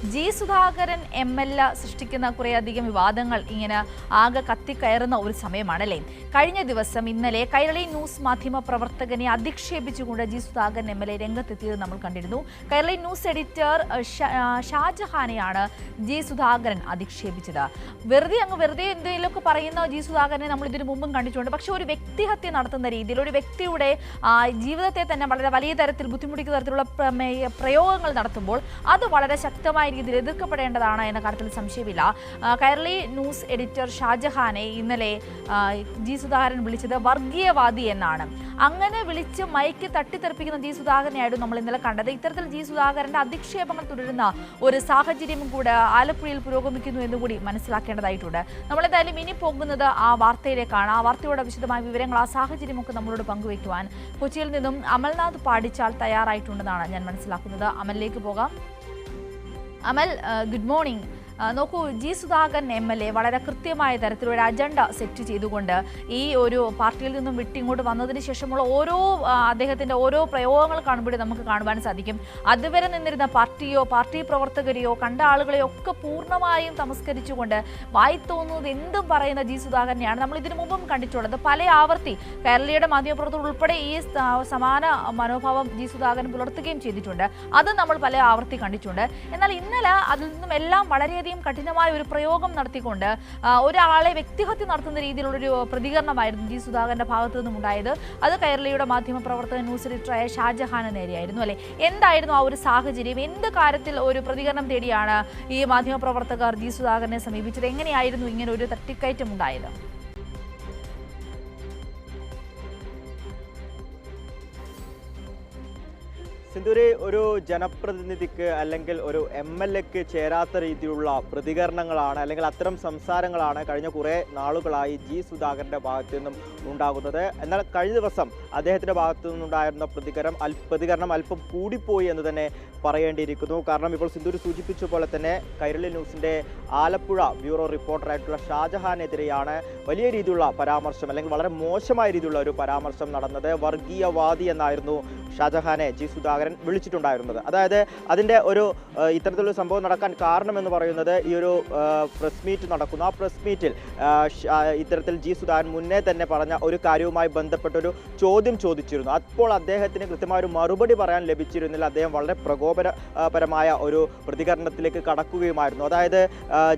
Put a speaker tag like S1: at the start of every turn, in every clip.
S1: G Sudhakaran ML സൃഷ്ടിക്കുന്ന കുറേയധികം വിവാദങ്ങൾ ഇങ്ങനെ ആകെ കത്തിക്കയറുന്ന ഒരു സമയമാണല്ലേ. കഴിഞ്ഞ ദിവസം ഇന്നലെ കൈരളി ന്യൂസ് മാധ്യമ പ്രവർത്തകനെ അധിക്ഷേപിച്ചുകൊണ്ട് ജി സുധാകരൻ ML രംഗത്തെത്തിയത് നമ്മൾ കണ്ടിരുന്നു. കൈരളി ന്യൂസ് എഡിറ്റർ ഷാജഹാനെയാണ് ജി സുധാകരൻ അധിക്ഷേപിച്ചത്. വെറുതെ എന്തെങ്കിലുമൊക്കെ പറയുന്ന ജി സുധാകരനെ നമ്മൾ ഇതിനു മുമ്പും കണ്ടിട്ടുണ്ട്. പക്ഷെ ഒരു വ്യക്തിഹത്യ നടത്തുന്ന രീതിയിൽ ഒരു വ്യക്തിയുടെ ജീവിതത്തെ തന്നെ വളരെ വലിയ തരത്തിൽ ബുദ്ധിമുട്ടിക്കുന്ന തരത്തിലുള്ള പ്രയോഗങ്ങൾ നടത്തുമ്പോൾ അത് വളരെ ശക്തമായ രീതിയിൽ എതിർക്കപ്പെടേണ്ടതാണ് എന്ന കാര്യത്തിൽ സംശയമില്ല. കൈരളി ന്യൂസ് എഡിറ്റർ ഷാജഹാനെ ഇന്നലെ ജി സുധാകരൻ വിളിച്ചത് വർഗീയവാദി എന്നാണ്. അങ്ങനെ വിളിച്ച് മൈക്ക് തട്ടിത്തെറിപ്പിക്കുന്ന ജി സുധാകരനെയായിരുന്നു നമ്മൾ ഇന്നലെ കണ്ടത്. ഇത്തരത്തിൽ ജി സുധാകരന്റെ അധിക്ഷേപങ്ങൾ തുടരുന്ന ഒരു സാഹചര്യം കൂടെ ആലപ്പുഴയിൽ പുരോഗമിക്കുന്നു എന്നുകൂടി മനസ്സിലാക്കേണ്ടതായിട്ടുണ്ട്. നമ്മളെന്തായാലും ഇനി പോകുന്നത് ആ വാർത്തയിലേക്കാണ്. ആ വാർത്തയുടെ വിശദമായ വിവരങ്ങൾ, ആ സാഹചര്യമൊക്കെ നമ്മളോട് പങ്കുവയ്ക്കുവാൻ കൊച്ചിയിൽ നിന്നും അമൽനാഥ് പാടിച്ചാൽ തയ്യാറായിട്ടുണ്ടെന്നാണ് ഞാൻ മനസ്സിലാക്കുന്നത്. അമലിലേക്ക് പോകാം. അമൽ, ഗുഡ് മോർണിംഗ്. നോക്കൂ, ജി സുധാകരൻ ML വളരെ കൃത്യമായ തരത്തിലൊരു അജണ്ട സെറ്റ് ചെയ്തുകൊണ്ട് ഈ ഒരു പാർട്ടിയിൽ നിന്നും വിട്ടിങ്ങോട്ട് വന്നതിന് ശേഷമുള്ള അദ്ദേഹത്തിൻ്റെ ഓരോ പ്രയോഗങ്ങൾ കാണുമ്പോഴേ നമുക്ക് കാണുവാൻ സാധിക്കും. അതുവരെ നിന്നിരുന്ന പാർട്ടിയോ പാർട്ടി പ്രവർത്തകരെയോ കണ്ട ആളുകളെയോ ഒക്കെ പൂർണ്ണമായും തമസ്കരിച്ചുകൊണ്ട് വായി തോന്നുന്നത് എന്തും പറയുന്ന ജി സുധാകരനെയാണ് നമ്മൾ ഇതിനു മുമ്പും കണ്ടിട്ടുള്ളത്. പല ആവർത്തി കേരളീയുടെ മാധ്യമപ്രവർത്തകർ ഉൾപ്പെടെ ഈ സമാന മനോഭാവം ജി സുധാകരൻ പുലർത്തുകയും ചെയ്തിട്ടുണ്ട്. അത് നമ്മൾ പല ആവർത്തി കണ്ടിട്ടുണ്ട്. എന്നാൽ ഇന്നലെ അതിൽ നിന്നും എല്ലാം വളരെയധികം കഠിനമായ ഒരു പ്രയോഗം നടത്തിക്കൊണ്ട് ഒരാളെ വ്യക്തിഹത്യ നടത്തുന്ന രീതിയിലുള്ളൊരു പ്രതികരണമായിരുന്നു ജി സുധാകരന്റെ ഭാഗത്തു നിന്നും ഉണ്ടായത്. അത് കൈരളിയുടെ മാധ്യമപ്രവർത്തകൻ ന്യൂസ് എഡിറ്ററായ ഷാജഹാന് നേരെയായിരുന്നു അല്ലെ. എന്തായിരുന്നു ആ ഒരു സാഹചര്യം? എന്ത് കാര്യത്തിൽ ഒരു പ്രതികരണം തേടിയാണ് ഈ മാധ്യമപ്രവർത്തകർ ജി സുധാകരനെ സമീപിച്ചത്? എങ്ങനെയായിരുന്നു ഇങ്ങനെ ഒരു തട്ടിക്കയറ്റം ഉണ്ടായത്?
S2: സിന്ധൂരി, ഒരു ജനപ്രതിനിധിക്ക് അല്ലെങ്കിൽ ഒരു MLAക്ക് ചേരാത്ത രീതിയിലുള്ള പ്രതികരണങ്ങളാണ് അല്ലെങ്കിൽ അത്തരം സംസാരങ്ങളാണ് കഴിഞ്ഞ കുറേ നാളുകളായി ജി സുധാകരൻ്റെ ഭാഗത്തു നിന്നും ഉണ്ടാകുന്നത്. എന്നാൽ കഴിഞ്ഞ ദിവസം അദ്ദേഹത്തിൻ്റെ ഭാഗത്തു നിന്നുണ്ടായിരുന്ന പ്രതികരണം അല്പം കൂടിപ്പോയി എന്ന് തന്നെ പറയേണ്ടിയിരിക്കുന്നു. കാരണം ഇപ്പോൾ സിന്ധൂരി സൂചിപ്പിച്ച പോലെ തന്നെ കൈരളി ന്യൂസിൻ്റെ ആലപ്പുഴ ബ്യൂറോ റിപ്പോർട്ടറായിട്ടുള്ള ഷാജഹാനെതിരെയാണ് വലിയ രീതിയിലുള്ള പരാമർശം, അല്ലെങ്കിൽ വളരെ മോശമായ രീതിയിലുള്ള ഒരു പരാമർശം നടന്നത്. വർഗീയവാദി എന്നായിരുന്നു ഷാജഹാനെ ജി സുധാകരൻ വിളിച്ചിട്ടുണ്ടായിരുന്നത്. അതായത് അതിൻ്റെ ഇത്തരത്തിലൊരു സംഭവം നടക്കാൻ കാരണം എന്ന് പറയുന്നത് ഈ ഒരു പ്രസ് മീറ്റ് നടക്കുന്നു. ആ പ്രസ് മീറ്റിൽ ഇത്തരത്തിൽ ജി സുധാകരൻ മുന്നേ തന്നെ പറഞ്ഞ ഒരു കാര്യവുമായി ബന്ധപ്പെട്ടൊരു ചോദ്യം ചോദിച്ചിരുന്നു. അപ്പോൾ അദ്ദേഹത്തിന് കൃത്യമായ ഒരു മറുപടി പറയാൻ ലഭിച്ചിരുന്നില്ല. അദ്ദേഹം വളരെ പ്രകോപനപരമായ ഒരു പ്രതികരണത്തിലേക്ക് കടക്കുകയുമായിരുന്നു. അതായത്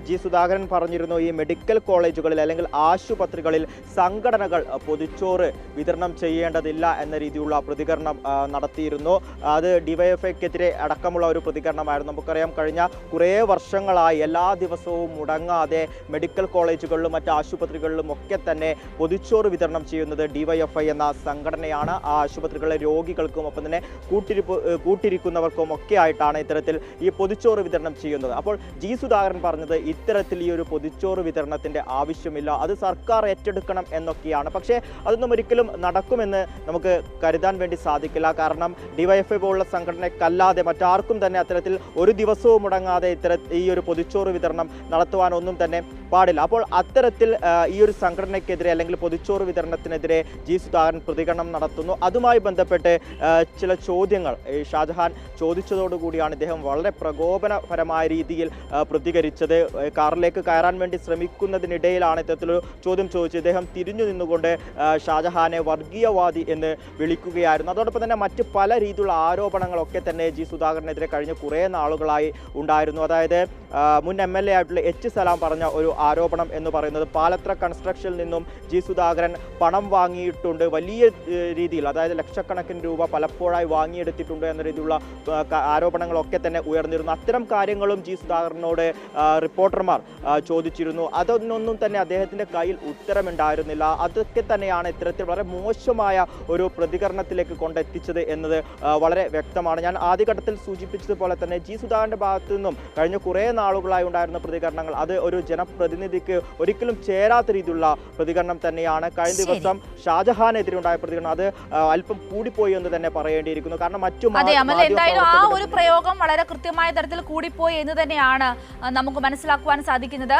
S2: ജി സുധാകരൻ പറഞ്ഞിരുന്നു, ഈ മെഡിക്കൽ കോളേജുകളിൽ അല്ലെങ്കിൽ ആശുപത്രികളിൽ സംഘടനകൾ പൊതിച്ചോറ് വിതരണം ചെയ്യേണ്ടതില്ല എന്ന രീതിയിലുള്ള പ്രതികരണം നടത്തിയിരുന്നു. അത് ഡിവൈഎഫ്ഐക്കെതിരെ അടക്കമുള്ള ഒരു പ്രതികരണമായിരുന്നു. നമുക്കറിയാം, കഴിഞ്ഞ കുറേ വർഷങ്ങളായി എല്ലാ ദിവസവും മുടങ്ങാതെ മെഡിക്കൽ കോളേജുകളിലും മറ്റ് ആശുപത്രികളിലും ഒക്കെ തന്നെ പൊതിച്ചോറ് വിതരണം ചെയ്യുന്നത് ഡിവൈഎഫ്ഐ എന്ന സംഘടനയാണ്. ആ ആശുപത്രികളിലെ രോഗികൾക്കും ഒപ്പം തന്നെ കൂട്ടിരിക്കുന്നവർക്കും ഒക്കെ ആയിട്ടാണ് ഇത്തരത്തിൽ ഈ പൊതിച്ചോറ് വിതരണം ചെയ്യുന്നത്. അപ്പോൾ ജി സുധാകരൻ പറഞ്ഞത് ഇത്തരത്തിൽ ഈ ഒരു പൊതിച്ചോറ് വിതരണത്തിൻ്റെ ആവശ്യമില്ല, അത് സർക്കാർ ഏറ്റെടുക്കണം എന്നൊക്കെയാണ്. പക്ഷേ അതൊന്നും ഒരിക്കലും നടക്കുമെന്ന് നമുക്ക് കരുതാൻ വേണ്ടി സാധിക്കില്ല. കാരണം ഡിവൈഎഫ്ഐ പോലുള്ള സംഘടനക്കല്ലാതെ മറ്റാർക്കും തന്നെ അത്തരത്തിൽ ഒരു ദിവസവും മുടങ്ങാതെ ഈ ഒരു പൊതിച്ചോറ് വിതരണം നടത്തുവാനൊന്നും തന്നെ പാടില്ല. അപ്പോൾ അത്തരത്തിൽ ഈ ഒരു സംഘടനയ്ക്കെതിരെ അല്ലെങ്കിൽ പൊതിച്ചോറ് വിതരണത്തിനെതിരെ ജി സുധാകരൻ പ്രതികരണം നടത്തുന്നു. അതുമായി ബന്ധപ്പെട്ട് ചില ചോദ്യങ്ങൾ ഷാജഹാൻ ചോദിച്ചതോടുകൂടിയാണ് ഇദ്ദേഹം വളരെ പ്രകോപനപരമായ രീതിയിൽ പ്രതികരിച്ചത്. കാറിലേക്ക് കയറാൻ വേണ്ടി ശ്രമിക്കുന്നതിനിടയിലാണ് ഇത്തരത്തിലൊരു ചോദ്യം ചോദിച്ചത്. ഇദ്ദേഹം തിരിഞ്ഞു നിന്നുകൊണ്ട് ഷാജഹാനെ വർഗീയവാദി എന്ന് വിളിക്കുകയായിരുന്നു. അതോടൊപ്പം തന്നെ മറ്റ് പല രീതിയിലുള്ള ആരോപണങ്ങളൊക്കെ തന്നെ ജി സുധാകരനെതിരെ കഴിഞ്ഞ കുറേ നാളുകളായി ഉണ്ടായിരുന്നു. അതായത് മുൻ MLA ആയിട്ടുള്ള H സലാം പറഞ്ഞ ഒരു ആരോപണം എന്ന് പറയുന്നത് പാലത്ര കൺസ്ട്രക്ഷനിൽ നിന്നും ജി സുധാകരൻ പണം വാങ്ങിയിട്ടുണ്ട്, വലിയ രീതിയിൽ, അതായത് ലക്ഷക്കണക്കിന് രൂപ പലപ്പോഴായി വാങ്ങിയെടുത്തിട്ടുണ്ട് എന്ന രീതിയിലുള്ള ആരോപണങ്ങളൊക്കെ തന്നെ ഉയർന്നിരുന്നു. അത്തരം കാര്യങ്ങളും ജി സുധാകരനോട് റിപ്പോർട്ടർമാർ ചോദിച്ചിരുന്നു. അതൊന്നും തന്നെ അദ്ദേഹത്തിൻ്റെ കയ്യിൽ ഉത്തരമുണ്ടായിരുന്നില്ല. അതൊക്കെ തന്നെയാണ് ഇത്തരത്തിൽ വളരെ മോശമായ ഒരു പ്രതികരണത്തിലേക്ക് കൊണ്ടെത്തിച്ചത് എന്നത് വളരെ വ്യക്തമാണ്. ഞാൻ ആദ്യഘട്ടത്തിൽ സൂചിപ്പിച്ചതുപോലെ തന്നെ ജി സുധാകരൻ്റെ ഭാഗത്തു നിന്നും കഴിഞ്ഞ കുറേ നാളുകളായി ഉണ്ടായിരുന്ന പ്രതികരണങ്ങൾ അത് ഒരു ജനപ്രതിനിധിക്ക് ഒരിക്കലും ചേരാത്ത രീതിയിലുള്ള പ്രതികരണം തന്നെയാണ്. കഴിഞ്ഞ ദിവസം ഷാജഹാനെതിരെ ഉണ്ടായ പ്രതികരണം അത് അല്പം കൂടിപ്പോയി എന്ന് തന്നെ പറയേണ്ടിയിരിക്കുന്നു. കാരണം
S1: ആ ഒരു പ്രയോഗം വളരെ കൃത്യമായ തരത്തിൽ കൂടിപ്പോയി എന്ന് തന്നെയാണ് നമുക്ക് മനസ്സിലാക്കുവാൻ സാധിക്കുന്നത്.